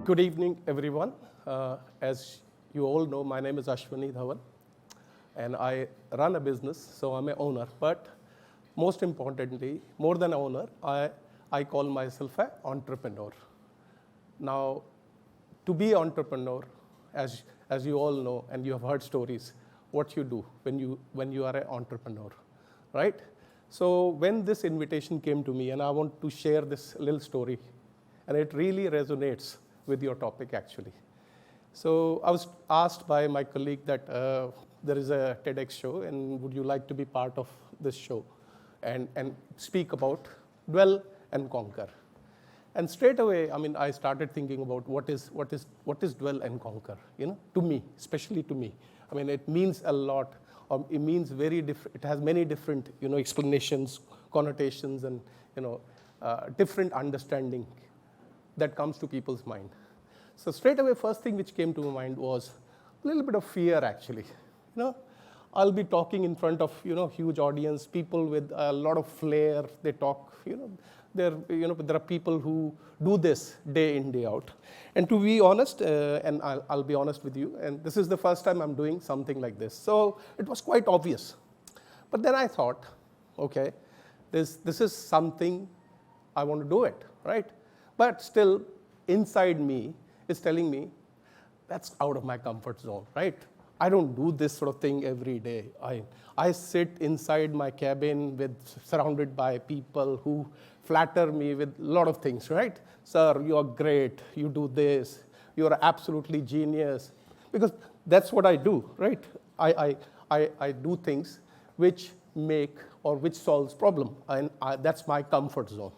Good evening, everyone. As you all know, my name is Ashwani Dhawan, and I run a business, so I'm an owner. But most importantly, more than an owner, I call myself an entrepreneur. Now, to be an entrepreneur, as you all know, and you have heard stories, what you do when you are an entrepreneur, right? So when this invitation came to me, and I want to share this little story, and it really resonates with your topic, actually. So I was asked by my colleague that there is a TEDx show, and would you like to be part of this show and speak about dwell and conquer? And straight away, I started thinking about what is dwell and conquer, to me, especially to me. It means a lot. It means very different. It has many different, explanations, connotations, and different understanding that comes to people's mind. So straight away, first thing which came to my mind was a little bit of fear, actually. I'll be talking in front of huge audience, people with a lot of flair. They talk. There are people who do this day in, day out. And to be honest, and I'll be honest with you, and this is the first time I'm doing something like this. So it was quite obvious. But then I thought, okay, this is something I want to do it, right? But still, inside me is telling me, that's out of my comfort zone, right? I don't do this sort of thing every day. I sit inside my cabin surrounded by people who flatter me with a lot of things, right? Sir, you are great, you do this, you are absolutely genius. Because that's what I do, right? I do things which make or which solves problem, and that's my comfort zone.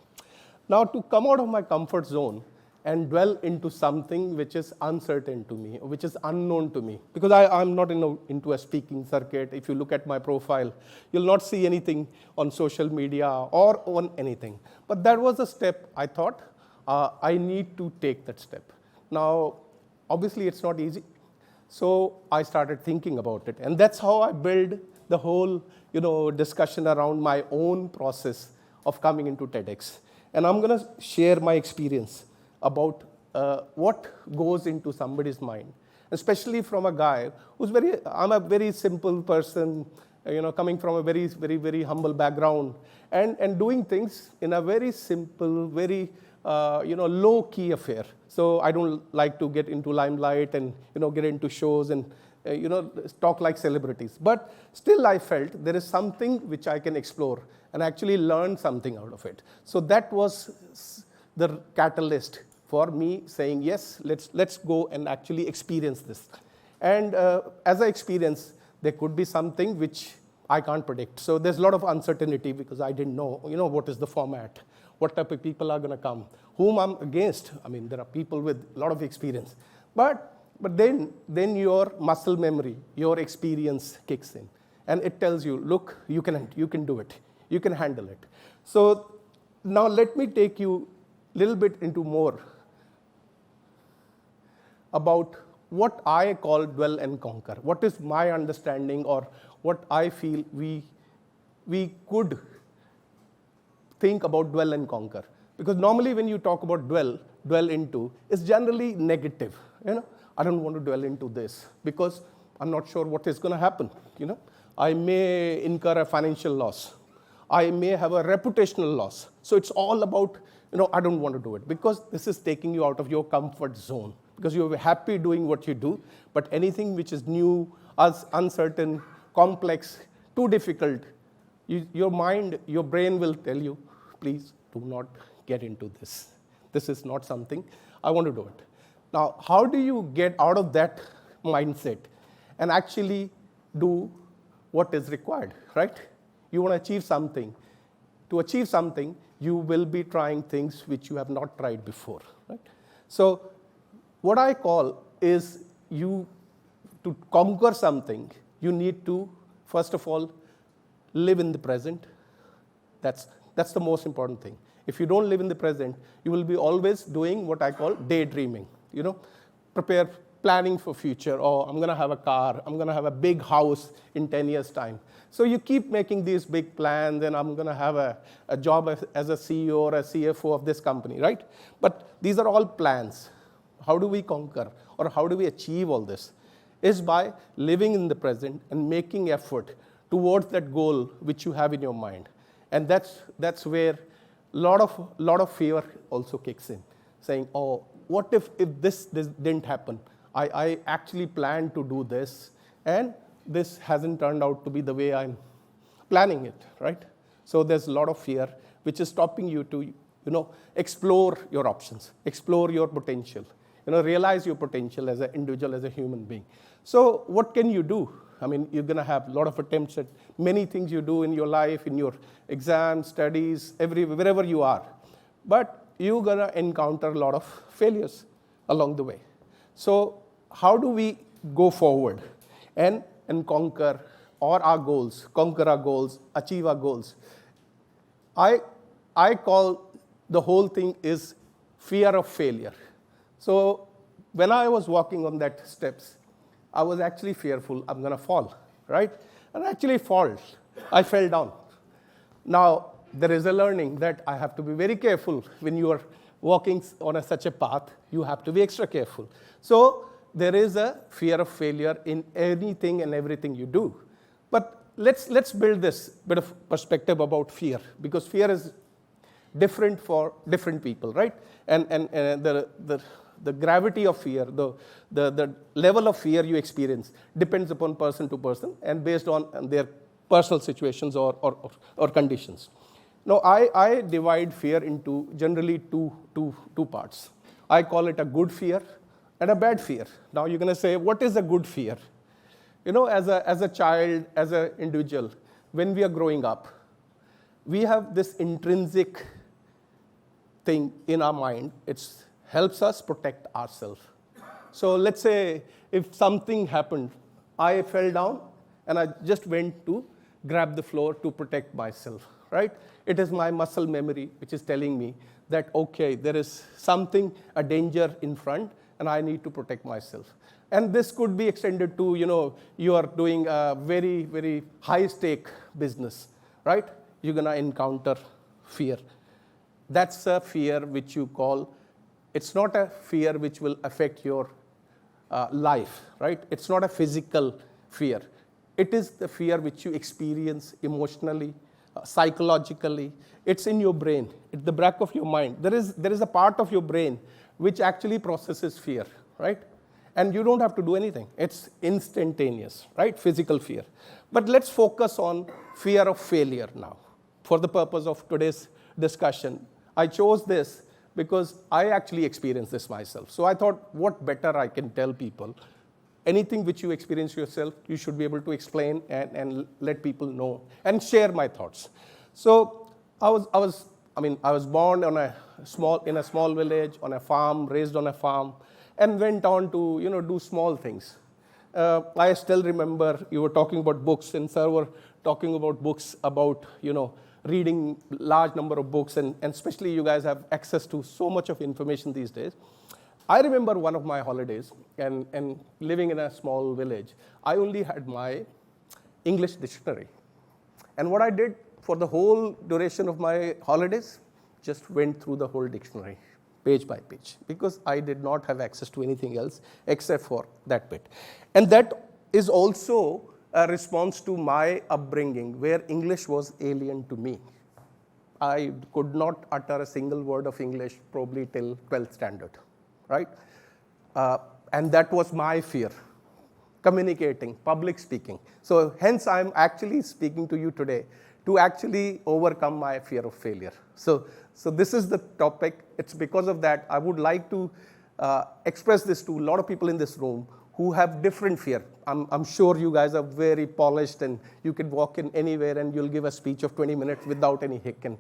Now, to come out of my comfort zone and dwell into something which is uncertain to me, which is unknown to me, because I'm not into a speaking circuit. If you look at my profile, you'll not see anything on social media or on anything. But that was a step I thought I need to take that step. Now, obviously, it's not easy. So I started thinking about it. And that's how I built the whole discussion around my own process of coming into TEDx. And I'm going to share my experience about what goes into somebody's mind, especially from a guy who's I'm a very simple person, coming from a very, very, very humble background and doing things in a very simple, very, low-key affair. So I don't like to get into limelight and, get into shows and, talk like celebrities. But still I felt there is something which I can explore and actually learn something out of it. So that was the catalyst for me saying, yes, let's go and actually experience this. And as I experience, there could be something which I can't predict. So there's a lot of uncertainty because I didn't know, what is the format, what type of people are going to come, whom I'm against. There are people with a lot of experience. But then your muscle memory, your experience kicks in. And it tells you, look, you can do it. You can handle it. So now let me take you a little bit into more about what I call dwell and conquer. What is my understanding or what I feel we could think about dwell and conquer. Because normally when you talk about dwell into, it's generally negative. I don't want to dwell into this because I'm not sure what is going to happen. I may incur a financial loss. I may have a reputational loss. So it's all about, I don't want to do it because this is taking you out of your comfort zone because you're happy doing what you do, but anything which is new, uncertain, complex, too difficult, your mind, your brain will tell you, please do not get into this. This is not something I want to do it. Now, how do you get out of that mindset and actually do what is required, right? You want to achieve something. To achieve something, you will be trying things which you have not tried before, right? So what I call is to conquer something, you need to, first of all, live in the present. That's the most important thing. If you don't live in the present, you will be always doing what I call daydreaming. Planning for future. Oh, I'm going to have a car. I'm going to have a big house in 10 years' time. So you keep making these big plans, and I'm going to have a job as a CEO or a CFO of this company, right? But these are all plans. how do we conquer, or how do we achieve all this, is by living in the present and making effort towards that goal which you have in your mind. And that's where lot of fear also kicks in, saying, oh, what if this didn't happen? I actually planned to do this, and this hasn't turned out to be the way I'm planning it, right? So there's a lot of fear which is stopping you to, explore your options, explore your potential, realize your potential as an individual, as a human being. So what can you do? I mean, you're going to have a lot of attempts at many things you do in your life, in your exams, studies, wherever you are. But you're going to encounter a lot of failures along the way. So how do we go forward and conquer our goals, achieve our goals? I call the whole thing is fear of failure. So when I was walking on that steps, I was actually fearful I'm going to fall, right? And I actually I fell down. Now, there is a learning that I have to be very careful when you are walking on such a path. You have to be extra careful. So there is a fear of failure in anything and everything you do. But let's build this bit of perspective about fear, because fear is different for different people, right? And the gravity of fear, the level of fear you experience depends upon person to person and based on their personal situations or conditions. Now, I divide fear into generally two parts. I call it a good fear and a bad fear. Now, you're going to say, what is a good fear? As a child, as an individual, when we are growing up, we have this intrinsic thing in our mind. It helps us protect ourselves. So let's say if something happened, I fell down and I just went to grab the floor to protect myself, right? It is my muscle memory which is telling me that, okay, there is something, a danger in front, and I need to protect myself. And this could be extended to, you are doing a very, very high-stake business, right? You're going to encounter fear. That's a fear which you call, it's not a fear which will affect your life, right? It's not a physical fear. It is the fear which you experience emotionally, psychologically. It's in your brain, at the back of your mind. There is a part of your brain which actually processes fear, right? And you don't have to do anything. It's instantaneous, right? Physical fear. But let's focus on fear of failure now. For the purpose of today's discussion, I chose this because I actually experienced this myself. So I thought, what better I can tell people? Anything which you experience yourself, you should be able to explain and let people know and share my thoughts. So I was born in a small village, on a farm, raised on a farm, and went on to do small things. I still remember you were talking about books, and sir were talking about books, about reading large number of books, and especially you guys have access to so much of information these days. I remember one of my holidays, and living in a small village, I only had my English dictionary. And what I did for the whole duration of my holidays, just went through the whole dictionary, page by page, because I did not have access to anything else except for that bit. And that is also a response to my upbringing, where English was alien to me. I could not utter a single word of English probably till 12th standard, right? And that was my fear, communicating, public speaking. So hence I'm actually speaking to you today to actually overcome my fear of failure. So this is the topic. It's because of that I would like to express this to a lot of people in this room who have different fear. I'm sure you guys are very polished and you can walk in anywhere and you'll give a speech of 20 minutes without any hitch and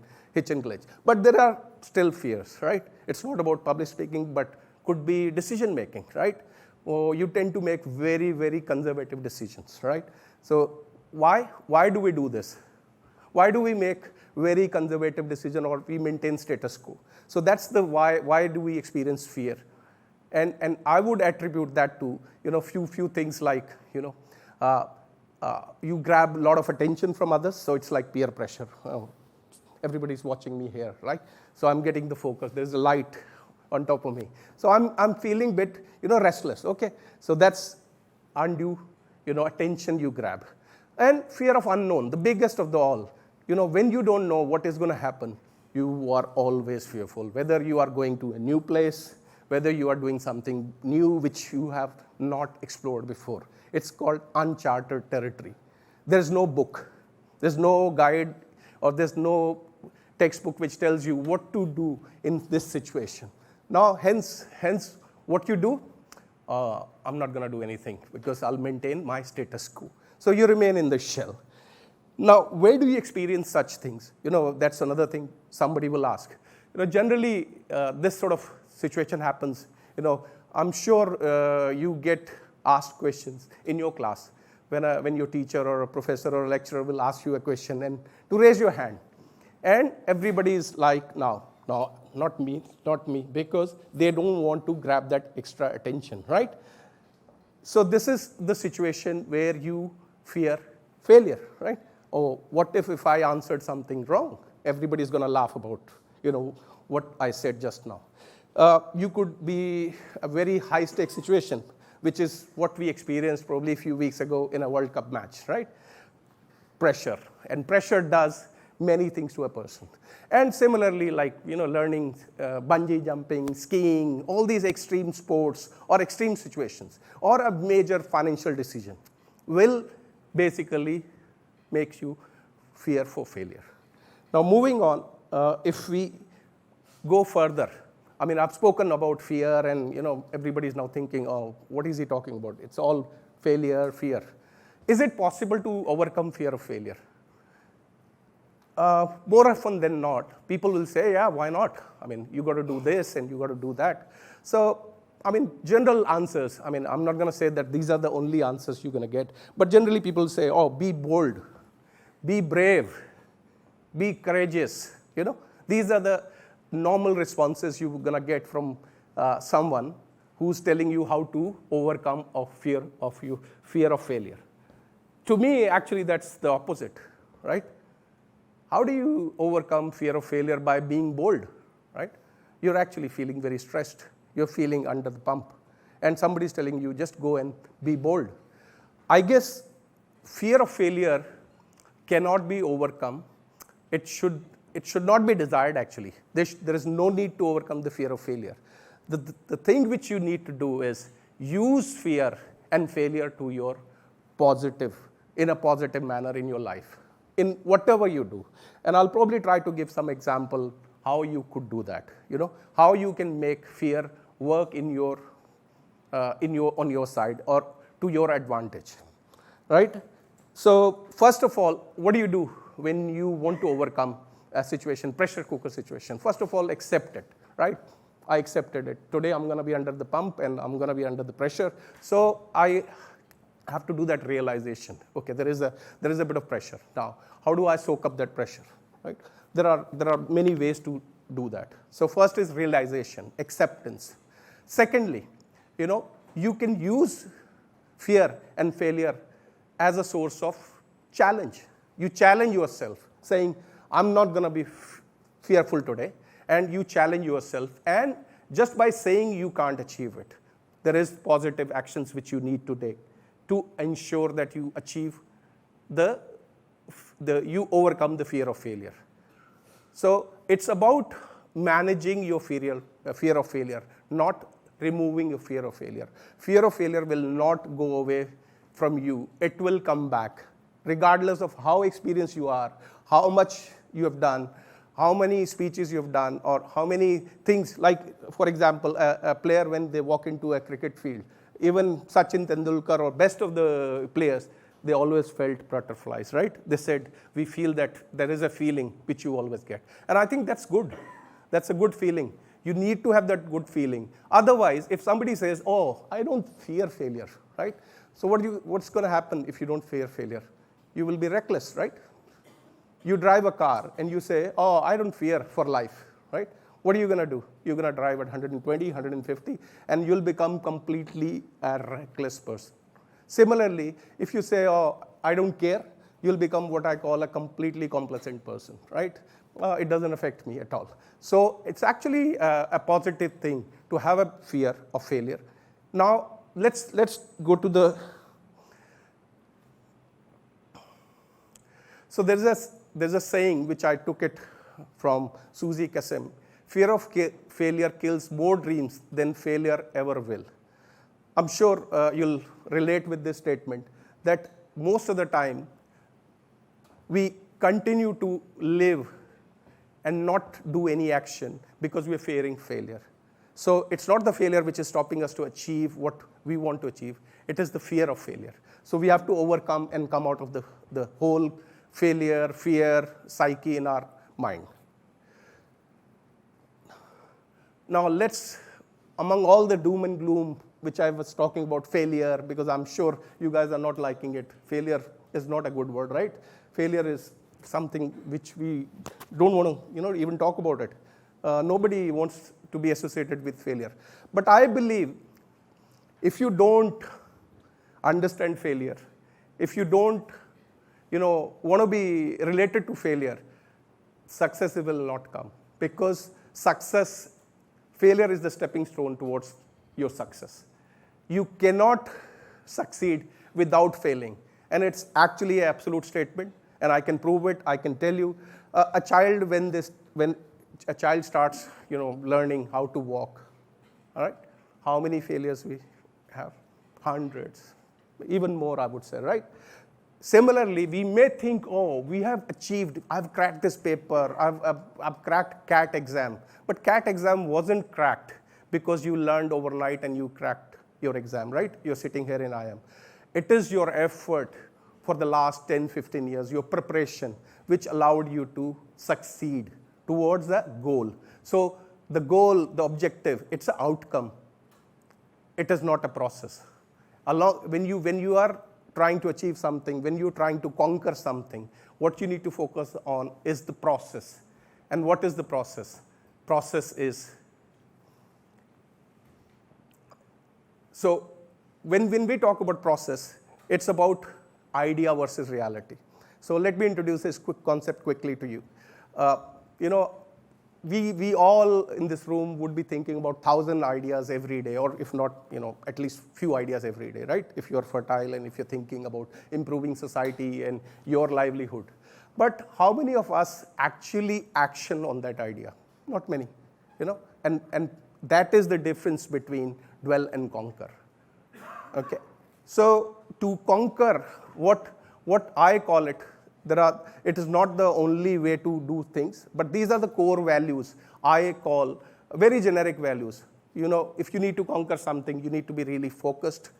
glitch. But there are still fears, right? It's not about public speaking, but could be decision making, right? Or you tend to make very, very conservative decisions, right? So why do we do this? Why do we make very conservative decision, or we maintain status quo? So that's the why. Why do we experience fear? And I would attribute that to few things like you grab a lot of attention from others, so it's like peer pressure. Everybody's watching me here, right? So I'm getting the focus. There's a light on top of me. So I'm feeling bit, restless, okay? So that's undue, attention you grab. And fear of unknown, the biggest of the all. When you don't know what is going to happen, you are always fearful. Whether you are going to a new place, whether you are doing something new which you have not explored before. It's called uncharted territory. There's no book, there's no guide, or there's no textbook which tells you what to do in this situation. Now, hence what you do, I'm not going to do anything because I'll maintain my status quo. So you remain in the shell. Now, where do you experience such things? That's another thing somebody will ask. Generally, this sort of situation happens. I'm sure you get asked questions in your class when your teacher or a professor or a lecturer will ask you a question and to raise your hand. And everybody is like, no, not me, because they don't want to grab that extra attention, right? So this is the situation where you fear failure, right? Oh, what if I answered something wrong? Everybody's going to laugh about, what I said just now. You could be a very high-stakes situation, which is what we experienced probably a few weeks ago in a World Cup match, right? Pressure. And pressure does many things to a person. And similarly, like, learning bungee jumping, skiing, all these extreme sports or extreme situations, or a major financial decision will basically makes you fear for failure. Now, moving on, if we go further, I've spoken about fear, and everybody's now thinking, oh, what is he talking about? It's all failure, fear. Is it possible to overcome fear of failure? More often than not, people will say, yeah, why not? You got to do this and you got to do that. So, general answers, I'm not going to say that these are the only answers you're going to get, but generally people say, oh, be bold, be brave, be courageous. These are the normal responses you're going to get from someone who's telling you how to overcome fear of failure. To me, actually, that's the opposite, right? How do you overcome fear of failure? By being bold, right? You're actually feeling very stressed. You're feeling under the pump. And somebody's telling you, just go and be bold. I guess fear of failure cannot be overcome. It should not be desired, actually. There is no need to overcome the fear of failure. The thing which you need to do is use fear and failure to your in a positive manner in your life, in whatever you do. And I'll probably try to give some example how you could do that. How you can make fear work on your side or to your advantage, right? So first of all, what do you do when you want to overcome a situation, pressure cooker situation? First of all, accept it, right? I accepted it. Today I'm going to be under the pump and I'm going to be under the pressure. So I have to do that realization. Okay, there is a bit of pressure. Now, how do I soak up that pressure, right? There are many ways to do that. So first is realization, acceptance. Secondly, you can use fear and failure as a source of challenge. You challenge yourself, saying, I'm not going to be fearful today, and you challenge yourself. And just by saying you can't achieve it, there is positive actions which you need to take to ensure that you achieve you overcome the fear of failure. So it's about managing your fear of failure, not removing your fear of failure. Fear of failure will not go away from you. It will come back, regardless of how experienced you are, how much you have done, how many speeches you have done, or how many things. Like, for example, a player, when they walk into a cricket field, even Sachin Tendulkar or best of the players, they always felt butterflies, right? They said, we feel that there is a feeling which you always get. And I think that's good. That's a good feeling. You need to have that good feeling. Otherwise, if somebody says, oh, I don't fear failure, right? So what's going to happen if you don't fear failure? You will be reckless, right? You drive a car and you say, oh, I don't fear for life, right? What are you going to do? You're going to drive at 120, 150, and you'll become completely a reckless person. Similarly, if you say, oh, I don't care, you'll become what I call a completely complacent person, right? It doesn't affect me at all. So it's actually a positive thing to have a fear of failure. Now, let's go to the, so there's a saying which I took it from Suzy Kassem: fear of failure kills more dreams than failure ever will. I'm sure you'll relate with this statement, that most of the time we continue to live and not do any action because we're fearing failure. So it's not the failure which is stopping us to achieve what we want to achieve. It is the fear of failure. So we have to overcome and come out of the whole failure, fear, psyche in our mind. Now among all the doom and gloom which I was talking about failure, because I'm sure you guys are not liking it. Failure is not a good word, right? Failure is something which we don't want to, even talk about it. Nobody wants to be associated with failure. But I believe if you don't understand failure, if you don't, want to be related to failure, success will not come. Because failure is the stepping stone towards your success. You cannot succeed without failing. And it's actually an absolute statement, and I can prove it. I can tell you, a child, when a child starts, learning how to walk, all right? How many failures we have? Hundreds, even more, I would say, right? Similarly, we may think, oh, we have achieved, I've cracked this paper, I've cracked CAT exam. But CAT exam wasn't cracked because you learned overnight and you cracked your exam, right? You're sitting here in IIM. It is your effort for the last 10, 15 years, your preparation, which allowed you to succeed towards that goal. So the goal, the objective, it's an outcome. It is not a process. When you are trying to achieve something, when you're trying to conquer something, what you need to focus on is the process. And what is the process? Process is, so when we talk about process, it's about idea versus reality. So let me introduce this quick concept quickly to you. We all in this room would be thinking about 1,000 ideas every day, or if not, at least few ideas every day, right? If you're fertile and if you're thinking about improving society and your livelihood. But how many of us actually action on that idea? Not many, and that is the difference between dwell and conquer. Okay, so to conquer, what I call it, it is not the only way to do things, but these are the core values I call very generic values. If you need to conquer something, you need to be really focused.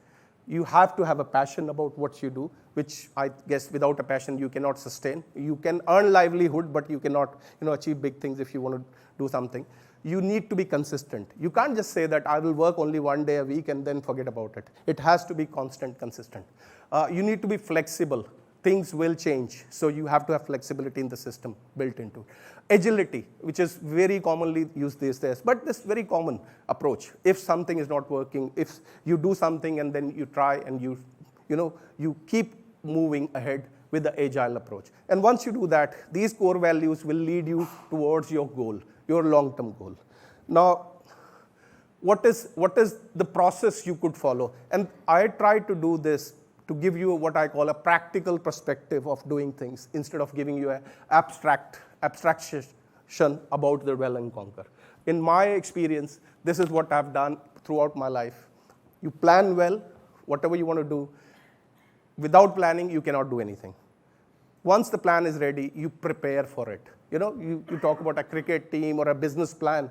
You have to have a passion about what you do, which I guess without a passion you cannot sustain. You can earn livelihood, but you cannot achieve big things if you want to do something. You need to be consistent. You can't just say that I will work only one day a week and then forget about it. It has to be constant, consistent. You need to be flexible. Things will change, so you have to have flexibility in the system built into it. Agility, which is very commonly used these days, but this very common approach. If something is not working, if you do something and then you try and you keep moving ahead with the agile approach. And once you do that, these core values will lead you towards your goal, your long-term goal. Now, what is the process you could follow? And I try to do this to give you what I call a practical perspective of doing things instead of giving you an abstraction about the dwell and conquer. In my experience, this is what I've done throughout my life. You plan well, whatever you want to do. Without planning, you cannot do anything. Once the plan is ready, you prepare for it. You talk about a cricket team or a business plan,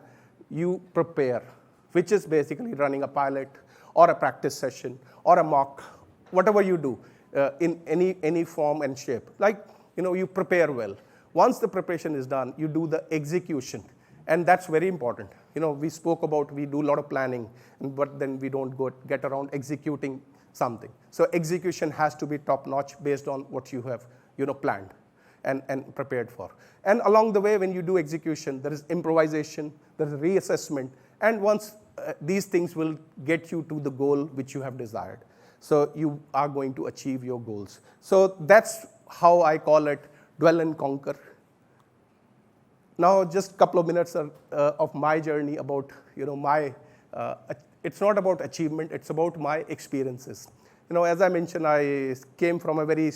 you prepare, which is basically running a pilot or a practice session or a mock, whatever you do in any form and shape. You prepare well. Once the preparation is done, you do the execution. And that's very important. We spoke about we do a lot of planning, but then we don't get around executing something. So execution has to be top-notch based on what you have planned and prepared for. And along the way, when you do execution, there is improvisation, there is reassessment, and once these things will get you to the goal which you have desired. So you are going to achieve your goals. So that's how I call it, dwell and conquer. Now, just a couple of minutes of my journey about, it's not about achievement, it's about my experiences. As I mentioned, I came from a very,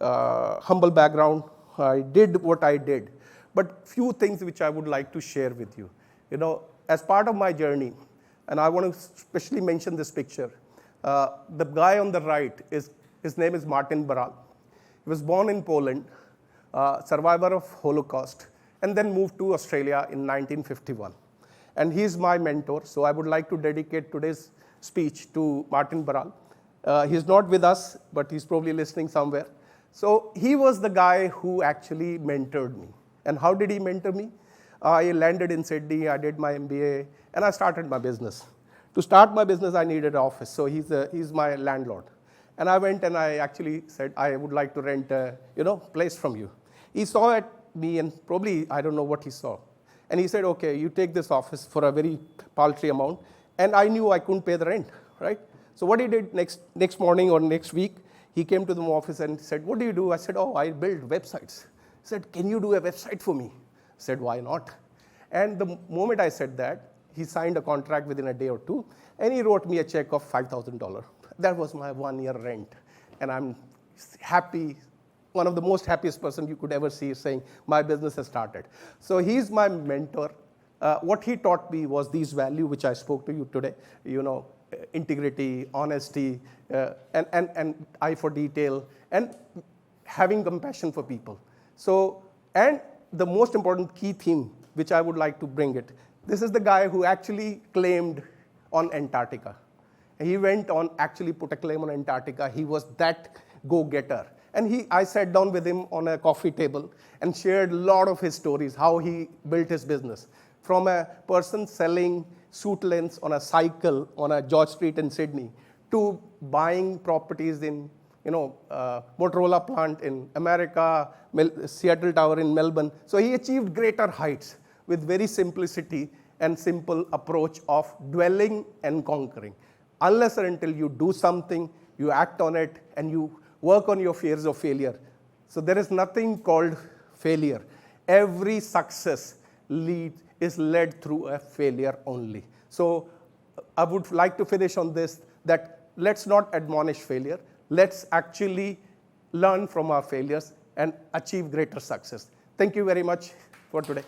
humble background. I did what I did. But few things which I would like to share with you. As part of my journey, and I want to especially mention this picture. The guy on the right, his name is Martin Baral. He was born in Poland, survivor of Holocaust, and then moved to Australia in 1951. And he's my mentor, so I would like to dedicate today's speech to Martin Baral. He's not with us, but he's probably listening somewhere. So he was the guy who actually mentored me. And how did he mentor me? I landed in Sydney, I did my MBA, and I started my business. To start my business, I needed an office, so he's my landlord. And I went and I actually said, I would like to rent a place from you. He saw at me and probably, I don't know what he saw. And he said, okay, you take this office for a very paltry amount. And I knew I couldn't pay the rent, right? So what he did next morning or next week, he came to the office and said, what do you do? I said, I build websites. He said, can you do a website for me? I said, why not? And the moment I said that, he signed a contract within a day or two, and he wrote me a check of $5,000. That was my 1-year rent. And I'm happy, one of the most happiest person you could ever see saying, my business has started. So he's my mentor. What he taught me was these values which I spoke to you today, integrity, honesty, and eye for detail, and having compassion for people. So, and the most important key theme, which I would like to bring it, this is the guy who actually claimed on Antarctica. He went on, actually put a claim on Antarctica. He was that go-getter. And I sat down with him on a coffee table and shared a lot of his stories, how he built his business. From a person selling suit lengths on a cycle on a George Street in Sydney, to buying properties in Motorola plant in America, Seattle Tower in Melbourne. So he achieved greater heights with very simplicity and simple approach of dwelling and conquering. Unless or until you do something, you act on it, and you work on your fears of failure. So there is nothing called failure. Every success is led through a failure only. So I would like to finish on this, that let's not admonish failure. Let's actually learn from our failures and achieve greater success. Thank you very much for today.